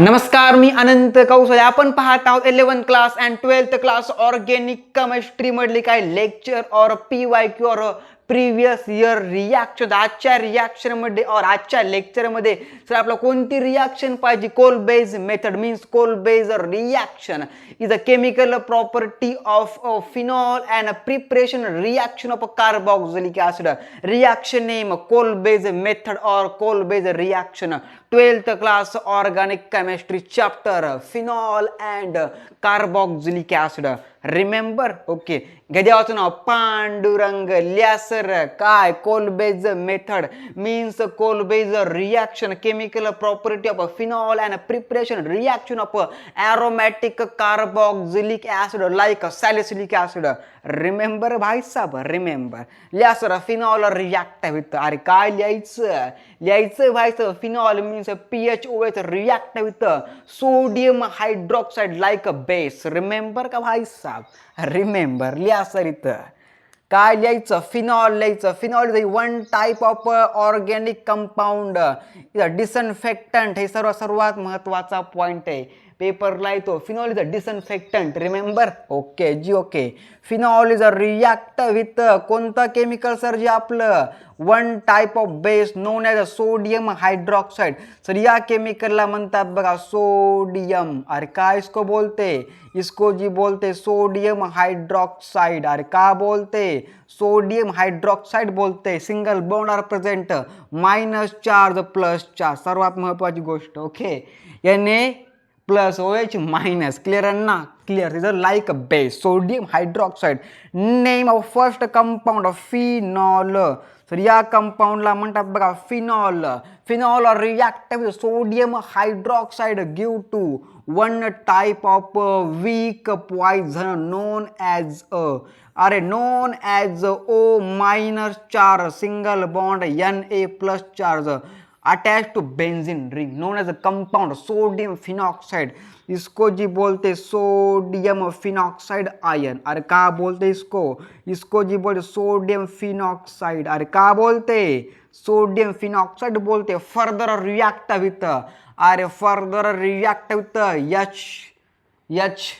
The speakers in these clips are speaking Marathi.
नमस्कार, मी अनंत कौशल. आपण पाहत आहोत 11th class and 12th class organic chemistry मधली काही लेक्चर और PYQ और प्रीवियस इयर रिॲक्शन. आजच्या रिॲक्शन मध्ये और आजच्या लेक्चर मध्ये सर आपला कोणती रिॲक्शन पाहिजे? Kolbe's method means Kolbe's reaction is a chemical property of phenol and preparation reaction of carboxylic acid. Reaction name Kolbe's method और Kolbe's reaction. 12th class organic chemistry chapter phenol and carboxylic acid. Remember? Okay. गद्याचं नाव पांडुरंग ल्यासर. काय? Kolbe's method means Kolbe's reaction chemical property of phenol and preparation reaction of aromatic carboxylic acid like salicylic acid. Remember भाई साहब? रिमेंबर. ल्यासर फिनॉल रिॲक्ट विथ. अरे काय लिहायचं भाई साहब? Phenol means PHOH react with sodium hydroxide like base. Remember का भाई साहब? रिमेंबर. लिहा सर इथं काय लिहायचं? फिनॉल लिहायचं. Phenol is one type of organic compound is a disinfectant. हे सर्वात महत्वाचा पॉइंट आहे. पेपरला येतो. Phenol is a disinfectant. Remember? Okay जी okay. Phenol is a react with कोणतं केमिकल सर? जे आपलं one type of base known as a sodium hydroxide. Sir या केमिकलला म्हणतात बघा सोडियम. अरे काय इसको बोलते? इसको जी बोलते सोडियम हायड्रॉक्साइड. अरे का बोलते? सोडियम हायड्रॉक्साइड बोलते. Single bond are present minus charge plus charge. सर्वात महत्वाची गोष्ट. ओके. याने प्लस OH मायनस. क्लिअर ना? Clear. Is like base sodium hydroxide. Name of first compound phenol. तर या कंपाऊंडला म्हणतात बघा phenol. Phenol react with sodium hydroxide give to one type of weak poison known as known as O minus charge single bond Na plus charge attach to benzene ring non as a compound sodium phenoxide. इसको जी बोलते सोडियम फिनॉक्साइड आयन. अरे का बोलते इसको जी बोलते सोडियम फिनॉक्साइड. अरे का बोलते? सोडियम फिनॉक्साइड बोलते. Further react with. अरे further react with H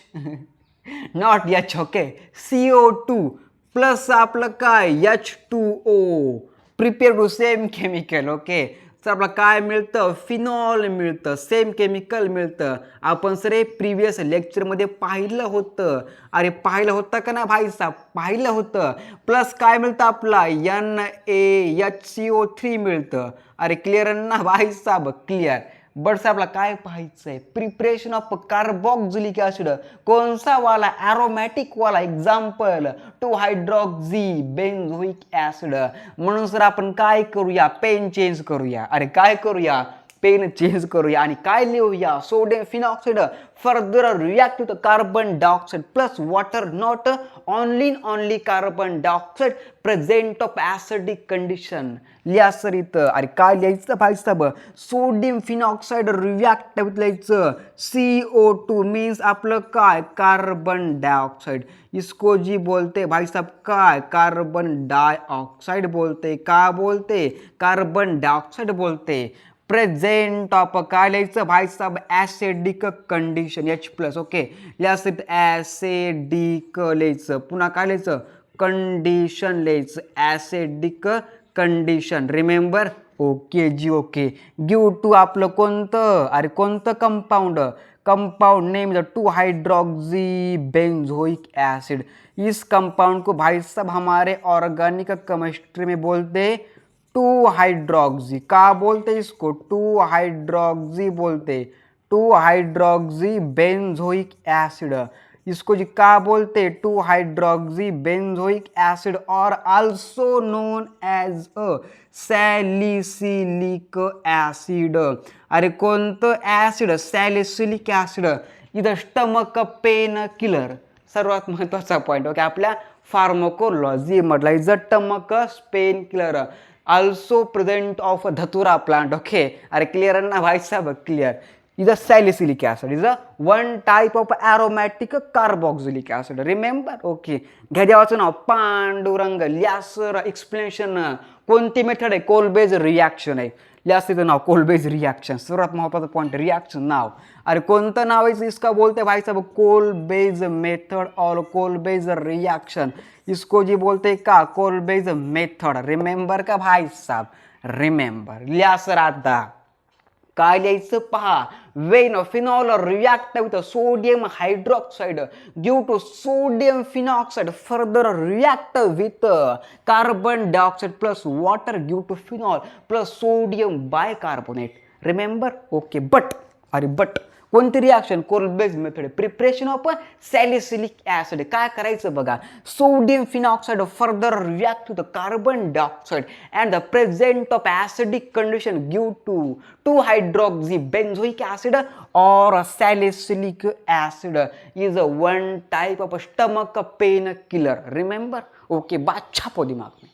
not H. Okay. CO2 plus आपलं काय H2O prepare to same chemical. Okay. तर आपलं काय मिळतं? फिनॉल मिळतं. सेम केमिकल मिळतं. आपण सर प्रिव्हियस लेक्चरमध्ये पाहिलं होतं. अरे पाहिलं होतं का ना भाई साहब? पाहिलं होतं. प्लस काय मिळतं आपला NaHCO3 मिळतं. अरे क्लिअर ना भाई साहब? क्लिअर. बट सर आपला काय पाहायचंय? Preparation of carboxylic acid. कोणसा वाला? एरोमॅटिक वाला. Example 2 hydroxy benzoic acid. म्हणून सर आपण काय करूया? पेन चेंज करूया. अरे काय करूया? पेन चेंज करूया आणि काय लिहूया? Sodium phenoxide further react with carbon dioxide plus water not only carbon dioxide present of acidic condition. लिहा सर इथं. अरे काय लिहायचं भाई साहेब? सोडियम फिनॉक्साइड रिॲक्ट विथ लिहायचं CO2 मीन्स आपलं काय? Carbon dioxide. इसको जी बोलते भाई साहब काय? कार्बन डायऑक्साइड बोलते. का बोलते? कार्बन डायऑक्साइड बोलते. प्रेझेंट ऑफ काय लिहायचं भाई साहब? Acidic condition H plus. Okay. लिहायचं ऍसिडिक लिहायचं. पुन्हा काय लिहायचं? कंडिशन लिहायचं. Acidic condition. रिमेंबर? ओके जी ओके. गिव्ह टू आपलं कोणतं? अरे कोणतं compound? Compound name is 2 hydroxy benzoic acid. इस कंपाउंड को भाई साहब हमारे ऑर्गेनिक केमिस्ट्री में बोलते 2 हाइड्रोक्सी. का बोलते इसको? 2 हाइड्रोक्सी बोलते. 2 हाइड्रोक्सी बेंजोइक एसिड. इसको जी का बोलते? 2 हाइड्रोक्सी बेंजोइक एसिड और also known as salicylic acid. अरे कोणतं ऍसिड? Salicylic acid. इथं स्टमक पेन किलर. सर्वात महत्वाचा पॉइंट. ओके. आपल्या फार्मकोलॉजी मधला is a stomach pain killer also present of datura plant. Okay. अरे क्लिअर ना भाई साहब? Clear. is a salicylic acid, is a one type of aromatic carboxylic acid. Remember? Okay. घ्या देवाचं नाव पांडुरंग. लिहासर एक्सप्लेनेशन कोणती मेथड आहे? कोलबेज रिॲक्शन आहे. लिहासचं नाव कोलबेज रिॲक्शन. सर्वात महत्वाचा पॉइंट रिॲक्शन नाव. अरे कोणतं नाव आहे इसका बोलते भाई साहब? कोलबेज मेथड और कोलबेज रिॲक्शन. इसको जी बोलते का? कोलबेज मेथड. रिमेंबर का भाई साहब? रिमेंबर. लिहासर आता काय लिहायचं पहा. When phenol react with sodium hydroxide due to sodium phenoxide further react with carbon dioxide plus water due to phenol plus sodium bicarbonate. Remember? Okay. But कोणती reaction? Kolbe's method. Preparation of salicylic acid. काय करायचं बघा. Sodium phenoxide further react with carbon dioxide and the present of acidic condition due to hydroxy benzoic acid और salicylic acid is one type of stomach pain killer. Remember? Okay. बात छापो दिमाग में.